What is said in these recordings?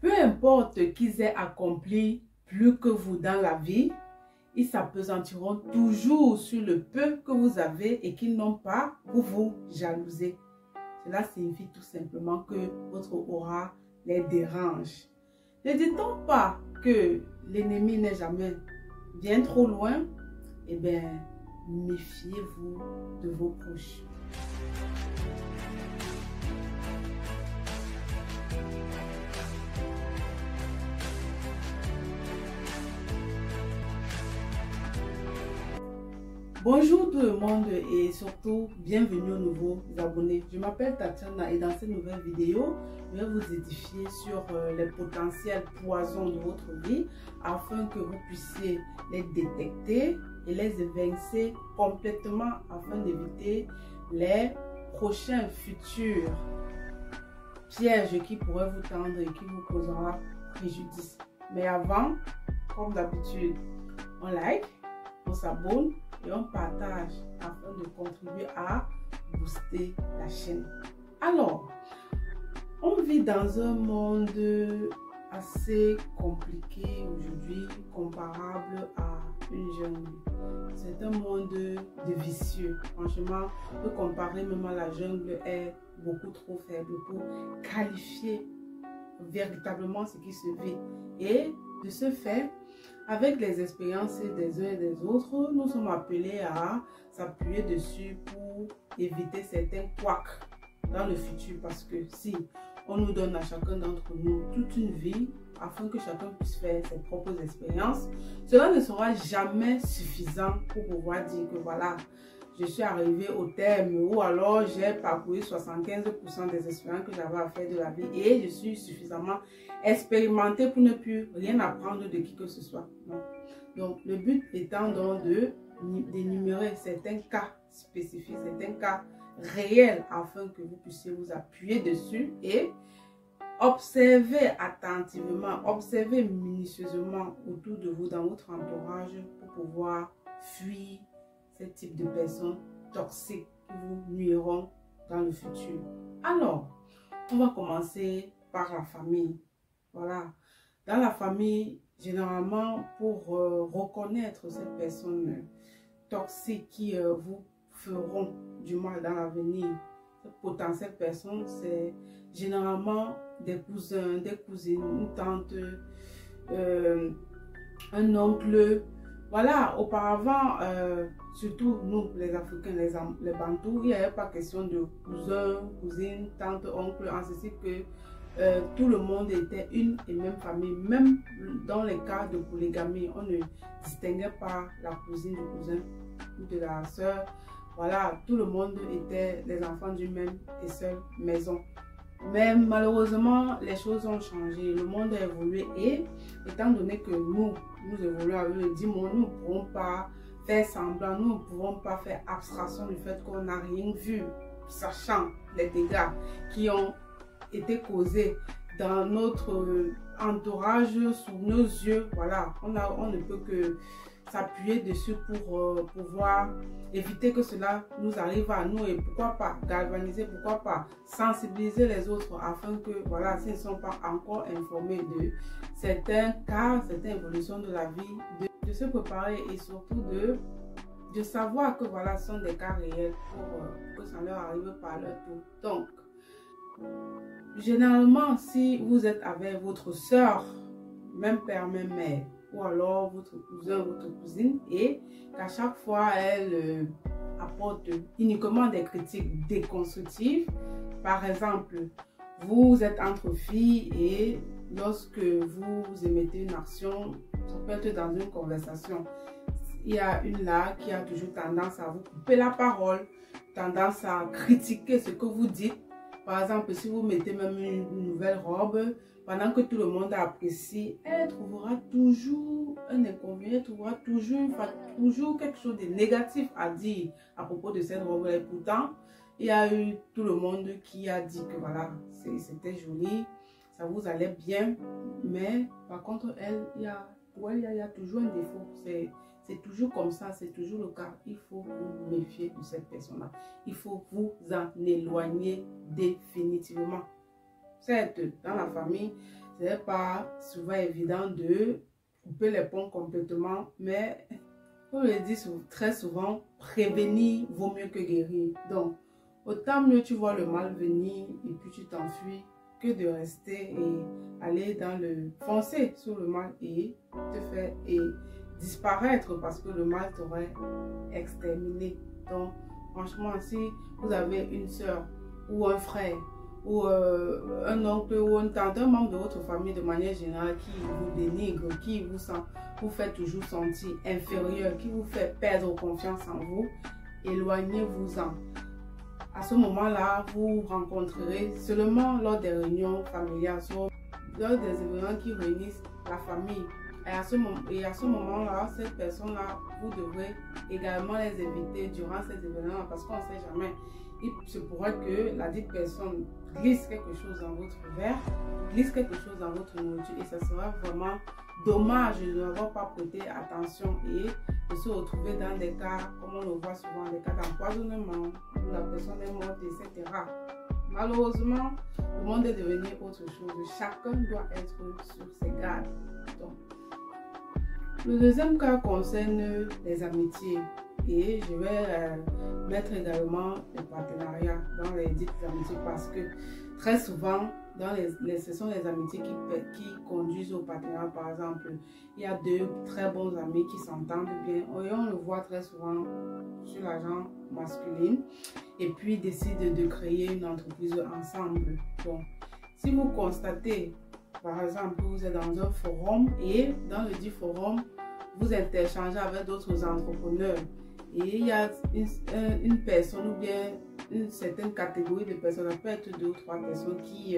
Peu importe qu'ils aient accompli plus que vous dans la vie, ils s'appesantiront toujours sur le peu que vous avez et qu'ils n'ont pas pour vous jalouser. Cela signifie tout simplement que votre aura les dérange. Ne dit-on pas que l'ennemi n'est jamais bien trop loin? Eh bien, méfiez-vous de vos proches. Bonjour tout le monde et surtout bienvenue aux nouveaux abonnés. Je m'appelle Tatiana et dans cette nouvelle vidéo, je vais vous édifier sur les potentiels poisons de votre vie afin que vous puissiez les détecter et les évincer complètement afin d'éviter les prochains futurs pièges qui pourraient vous tendre et qui vous causera préjudice. Mais avant, comme d'habitude, on like, on s'abonne et on partage afin de contribuer à booster la chaîne. Alors, on vit dans un monde assez compliqué aujourd'hui, comparable à une jungle. C'est un monde de vicieux. Franchement, le comparer même à la jungle est beaucoup trop faible pour qualifier véritablement ce qui se vit. Et de ce fait, avec les expériences des uns et des autres, nous sommes appelés à s'appuyer dessus pour éviter certains couacs dans le futur. Parce que si on nous donne à chacun d'entre nous toute une vie afin que chacun puisse faire ses propres expériences, cela ne sera jamais suffisant pour pouvoir dire que voilà, je suis arrivé au terme ou alors j'ai parcouru 75% des expériences que j'avais à faire de la vie et je suis suffisamment expérimenté pour ne plus rien apprendre de qui que ce soit. Non. Donc le but étant donc d'énumérer certains cas spécifiques, certains cas réels afin que vous puissiez vous appuyer dessus et observer attentivement, observer minutieusement autour de vous dans votre entourage pour pouvoir fuir ce type de personnes toxiques qui vous nuiront dans le futur. Alors, on va commencer par la famille. Voilà. Dans la famille, généralement, pour reconnaître ces personnes toxiques qui vous feront du mal dans l'avenir, ces potentielles personnes, c'est généralement des cousins, des cousines, une tante, un oncle. Voilà, auparavant, surtout nous, les Africains, les Bantous, il n'y avait pas question de cousins, cousines, tantes, oncles, en ceci que tout le monde était une et même famille. Même dans les cas de polygamie, on ne distinguait pas la cousine du cousin ou de la soeur. Voilà, tout le monde était les enfants d'une même et seule maison. Mais malheureusement, les choses ont changé, le monde a évolué et étant donné que nous évoluons avec le dimanche, nous ne pourrons pas faire semblant, nous ne pouvons pas faire abstraction du fait qu'on n'a rien vu, sachant les dégâts qui ont été causés dans notre entourage, sous nos yeux. Voilà, on ne peut que s'appuyer dessus pour pouvoir éviter que cela nous arrive à nous et pourquoi pas galvaniser, pourquoi pas sensibiliser les autres afin que, voilà, s'ils ne sont pas encore informés de certains cas, certaines évolutions de la vie, de se préparer et surtout de savoir que voilà, ce sont des cas réels pour que ça leur arrive par leur tour. Donc, généralement, si vous êtes avec votre soeur, même père, même mère, ou alors votre cousin, votre cousine, et qu'à chaque fois, elle apporte uniquement des critiques déconstructives. Par exemple, vous êtes entre filles et lorsque vous émettez une action, ça peut être dans une conversation, il y a une là qui a toujours tendance à vous couper la parole, tendance à critiquer ce que vous dites. Par exemple, si vous mettez même une nouvelle robe, pendant que tout le monde apprécie, elle trouvera toujours un inconvénient, elle trouvera toujours quelque chose de négatif à dire à propos de cette robe. Et pourtant, il y a eu tout le monde qui a dit que voilà, c'était joli, ça vous allait bien. Mais par contre, pour elle, il y a toujours un défaut. C'est toujours comme ça, c'est toujours le cas. Il faut vous méfier de cette personne-là. Il faut vous en éloigner définitivement. Certes, dans la famille, Ce n'est pas souvent évident de couper les ponts complètement, mais on le dit très souvent, prévenir vaut mieux que guérir. Donc, autant mieux tu vois le mal venir et puis tu t'enfuis que de rester et aller dans le foncer sur le mal et te faire disparaître parce que le mal t'aurait exterminé. Donc, franchement, si vous avez une soeur ou un frère ou un oncle ou une tante, un membre de votre famille de manière générale qui vous dénigre, qui vous fait toujours sentir inférieur, qui vous fait perdre confiance en vous, éloignez-vous-en. À ce moment-là, vous rencontrerez seulement lors des réunions familiales, lors des événements qui réunissent la famille. Et à ce moment-là, cette personne-là, vous devrez également les éviter durant ces événements parce qu'on ne sait jamais. Il se pourrait que la dite personne glisse quelque chose dans votre verre, glisse quelque chose dans votre nourriture et ça sera vraiment dommage de n'avoir pas prêté attention et de se retrouver dans des cas, comme on le voit souvent, des cas d'empoisonnement, où la personne est morte, etc. Malheureusement, le monde est devenu autre chose. Chacun doit être sur ses gardes. Donc, le deuxième cas concerne les amitiés et je vais mettre également les partenariats dans les dites amitiés parce que très souvent, ce sont les amitiés qui conduisent au partenariat. Par exemple, il y a deux très bons amis qui s'entendent bien et on le voit très souvent sur la genre masculine et puis décident de créer une entreprise ensemble. Donc, si vous constatez, par exemple, que vous êtes dans un forum et dans le dit forum, vous interchangez avec d'autres entrepreneurs et il y a une personne ou bien une certaine catégorie de personnes, ça peut être 2 ou 3 personnes qui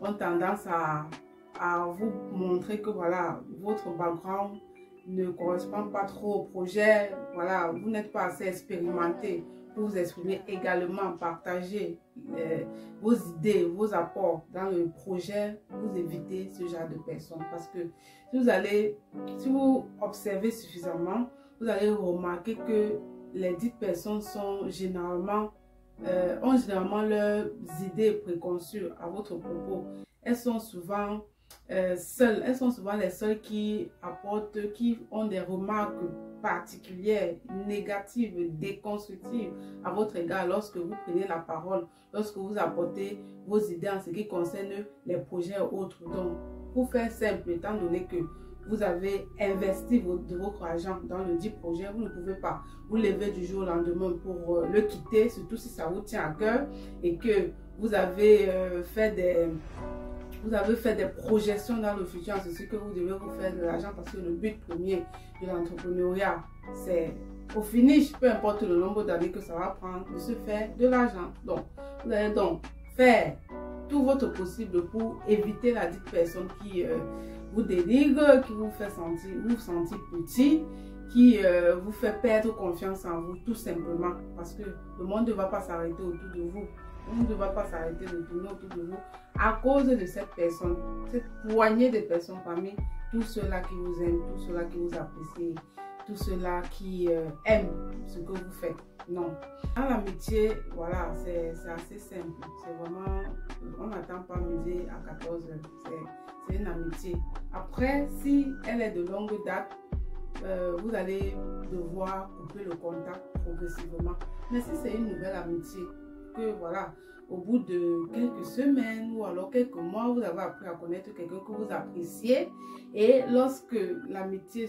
ont tendance à vous montrer que voilà, votre background ne correspond pas trop au projet, voilà, vous n'êtes pas assez expérimenté pour vous exprimer également, partager vos idées, vos apports dans le projet, vous évitez ce genre de personnes parce que si vous observez suffisamment, vous allez remarquer que les dites personnes sont généralement ont généralement leurs idées préconçues à votre propos. Elles sont souvent seules, elles sont souvent les seules qui ont des remarques particulières, négatives, déconstructives à votre égard lorsque vous prenez la parole, lorsque vous apportez vos idées en ce qui concerne les projets autres. Donc, pour faire simple, étant donné que vous avez investi votre argent dans le dit projet, vous ne pouvez pas vous lever du jour au lendemain pour le quitter, surtout si ça vous tient à cœur et que vous avez fait des projections dans le futur, c'est ce que vous devez vous faire de l'argent parce que le but premier de l'entrepreneuriat, c'est au finish, peu importe le nombre d'années que ça va prendre, de se faire de l'argent. Donc, vous allez donc faire tout votre possible pour éviter la dite personne qui vous dénigre, qui vous fait sentir petit, qui vous fait perdre confiance en vous tout simplement parce que le monde ne va pas s'arrêter autour de vous. Le monde ne va pas s'arrêter de tourner autour de vous à cause de cette personne, cette poignée de personnes parmi tous ceux-là qui vous aiment, tous ceux-là qui vous apprécient, tous ceux-là qui aiment ce que vous faites. Non. Dans l'amitié, voilà, c'est assez simple. C'est vraiment, on n'attend pas midi à 14 h. C'est une amitié. Après, si elle est de longue date, vous allez devoir couper le contact progressivement. Mais si c'est une nouvelle amitié, que voilà, au bout de quelques semaines ou alors quelques mois, vous avez appris à connaître quelqu'un que vous appréciez et lorsque l'amitié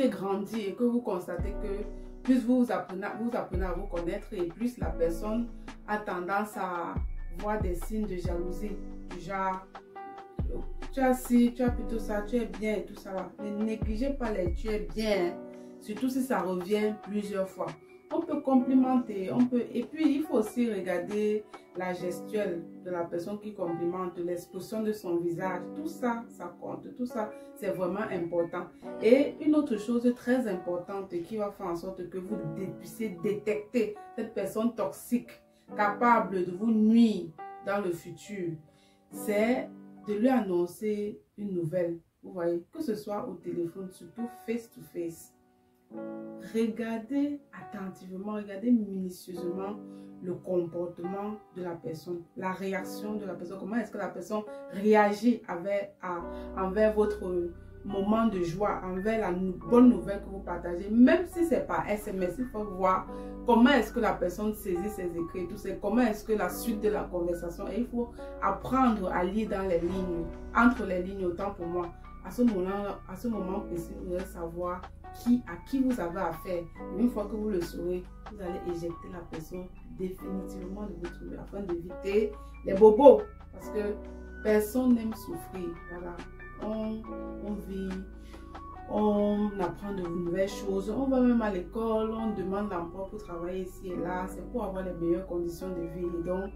grandit et que vous constatez que plus vous apprenez à vous connaître et plus la personne a tendance à voir des signes de jalousie du genre tu as ci, tu as plutôt ça, tu es bien et tout ça là. Ne négligez pas les tu es bien, surtout si ça revient plusieurs fois. On peut complimenter, et puis il faut aussi regarder la gestuelle de la personne qui complimente, l'expression de son visage, tout ça, ça compte, tout ça, c'est vraiment important. Et une autre chose très importante qui va faire en sorte que vous puissiez détecter cette personne toxique, capable de vous nuire dans le futur, c'est de lui annoncer une nouvelle, vous voyez, que ce soit au téléphone, surtout face to face. regardez attentivement, regardez minutieusement le comportement de la personne, la réaction de la personne, comment est-ce que la personne réagit envers votre moment de joie, envers la bonne nouvelle que vous partagez, même si ce n'est pas SMS, il faut voir comment est-ce que la personne saisit ses écrits, tout ça, comment est-ce que la suite de la conversation, et il faut apprendre à lire dans les lignes, entre les lignes, autant pour moi. À ce moment précis, vous allez savoir à qui vous avez affaire. Et une fois que vous le saurez, vous allez éjecter la personne définitivement de votre vie afin d'éviter les bobos. Parce que personne n'aime souffrir. Voilà. On vit, on apprend de nouvelles choses, on va même à l'école, on demande l'emploi pour travailler ici et là. C'est pour avoir les meilleures conditions de vie. Et donc,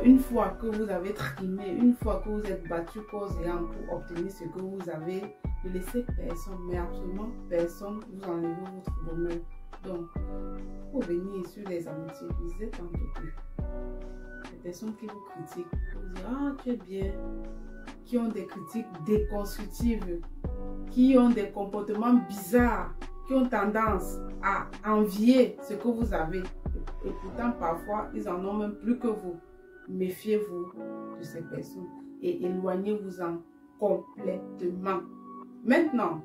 une fois que vous avez trimé, une fois que vous êtes battu corps et âme pour obtenir ce que vous avez, ne laissez personne, mais absolument personne, vous enlever votre bonheur. Donc, pour venir sur les amitiés, vous êtes en plus. Les personnes qui vous critiquent, vous disent ah tu es bien, qui ont des critiques déconstructives, qui ont des comportements bizarres, qui ont tendance à envier ce que vous avez. Et pourtant, parfois, ils en ont même plus que vous. Méfiez-vous de ces personnes et éloignez-vous-en complètement. Maintenant,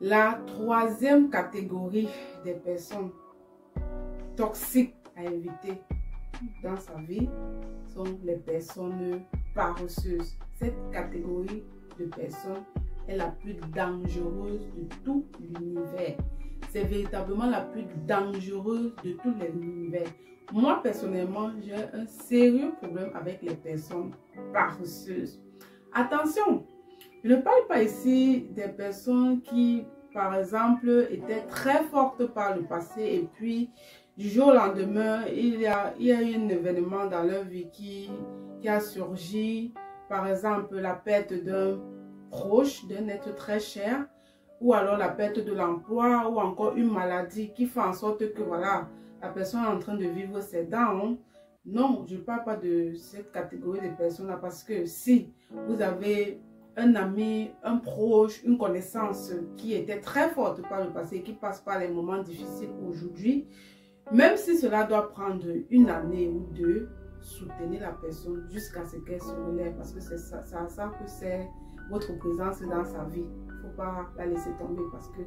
la troisième catégorie des personnes toxiques à éviter dans sa vie sont les personnes paresseuses. Cette catégorie de personnes est la plus dangereuse de tout l'univers. C'est véritablement la plus dangereuse de tout l'univers. Moi, personnellement, j'ai un sérieux problème avec les personnes paresseuses. Attention, je ne parle pas ici des personnes qui, par exemple, étaient très fortes par le passé et puis, du jour au lendemain, il y a eu un événement dans leur vie qui a surgi. Par exemple, la perte d'un proche, d'un être très cher, ou alors la perte de l'emploi, ou encore une maladie qui fait en sorte que voilà, la personne est en train de vivre ses dents. Non, je ne parle pas de cette catégorie de personnes-là parce que si vous avez un ami, un proche, une connaissance qui était très forte par le passé et qui passe par les moments difficiles aujourd'hui, même si cela doit prendre une année ou deux, soutenez la personne jusqu'à ce qu'elle se relève parce que c'est ça que c'est votre présence dans sa vie. Il ne faut pas la laisser tomber parce que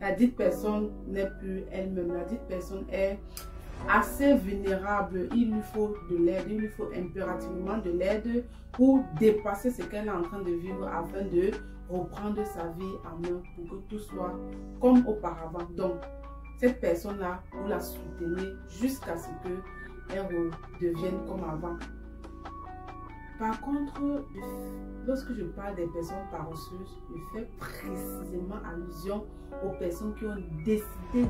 la dite personne n'est plus elle-même. La dite personne est assez vulnérable. Il lui faut de l'aide, il lui faut impérativement de l'aide pour dépasser ce qu'elle est en train de vivre afin de reprendre sa vie en main pour que tout soit comme auparavant. Donc, cette personne-là, vous la soutenez jusqu'à ce qu'elle redevienne comme avant. Par contre, lorsque je parle des personnes paresseuses, je fais précisément allusion aux personnes qui ont décidé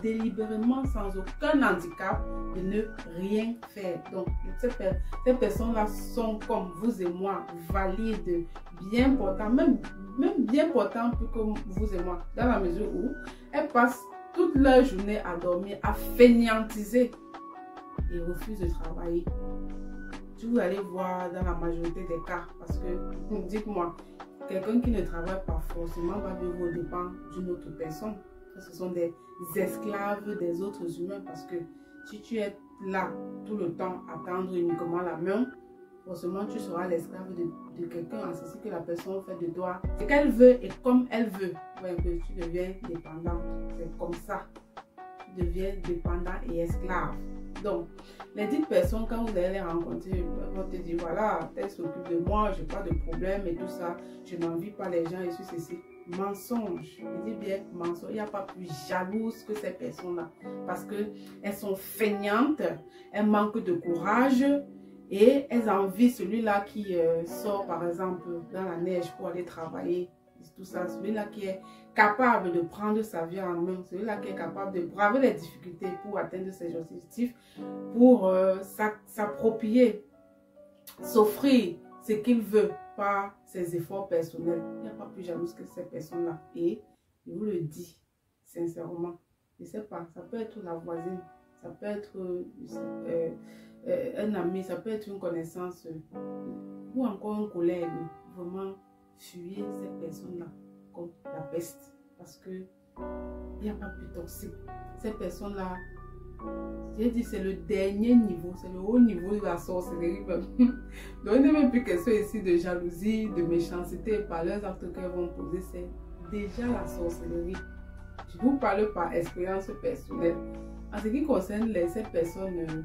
délibérément sans aucun handicap de ne rien faire. Donc, ces personnes-là sont comme vous et moi, valides, bien portants, même bien portants plus que vous et moi, dans la mesure où elles passent toute leur journée à dormir, à fainéantiser et refusent de travailler. Vous allez voir dans la majorité des cas, parce que, dites-moi, quelqu'un qui ne travaille pas forcément va vivre aux dépens d'une autre personne. Ce sont des esclaves des autres humains, parce que si tu es là tout le temps à tendre uniquement la main, forcément tu seras l'esclave de quelqu'un, en ceci que la personne fait de toi ce qu'elle veut et comme elle veut. Ouais, tu deviens dépendant, c'est comme ça. Tu deviens dépendant et esclave. Donc, les dites personnes, quand vous allez les rencontrer, vont te dire, voilà, elle s'occupe de moi, je n'ai pas de problème et tout ça, je n'envie pas les gens et ceci. Mensonge, je dis bien mensonge, il n'y a pas plus jalouse que ces personnes-là parce qu'elles sont feignantes, elles manquent de courage et elles envient celui-là qui sort par exemple dans la neige pour aller travailler. Tout ça, celui-là qui est capable de prendre sa vie en main, celui-là qui est capable de braver les difficultés pour atteindre ses objectifs, pour s'approprier, s'offrir ce qu'il veut par ses efforts personnels. Il n'y a pas plus jalouse que ces personnes-là. Et je vous le dis sincèrement, je ne sais pas, ça peut être la voisine, ça peut être un ami, ça peut être une connaissance ou encore un collègue. Vraiment, fuyez ces personnes-là comme la peste parce que Il n'y a pas plus toxique. Ces personnes-là, j'ai dit, c'est le dernier niveau, c'est le haut niveau de la sorcellerie. Donc, il n'est même plus question ici de jalousie, de méchanceté par leurs actes qu'elles vont poser. C'est déjà la sorcellerie. Je vous parle par expérience personnelle. En ce qui concerne ces personnes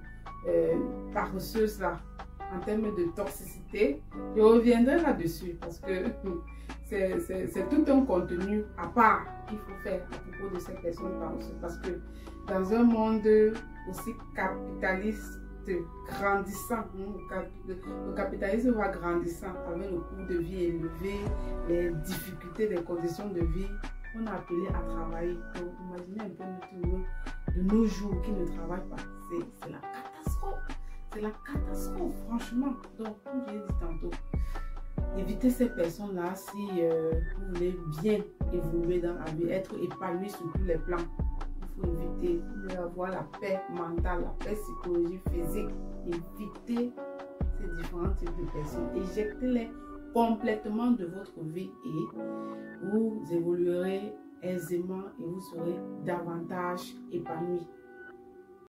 paresseuses là, en termes de toxicité, je reviendrai là-dessus parce que c'est tout un contenu à part qu'il faut faire à propos de ces personnes paresseuses. Parce que dans un monde aussi capitaliste grandissant, le capitalisme va grandissant avec le coût de vie élevé, les difficultés des conditions de vie, on a appelé à travailler. Donc imaginez un peu de nos jours qui ne travaillent pas, c'est la catastrophe. C'est la catastrophe, franchement. Donc, comme je l'ai dit tantôt, évitez ces personnes-là si vous voulez bien évoluer dans la vie, être épanoui sur tous les plans. Il faut éviter, vous voulez avoir la paix mentale, la paix psychologique, physique. Évitez ces différents types de personnes. Éjectez-les complètement de votre vie et vous évoluerez aisément et vous serez davantage épanoui.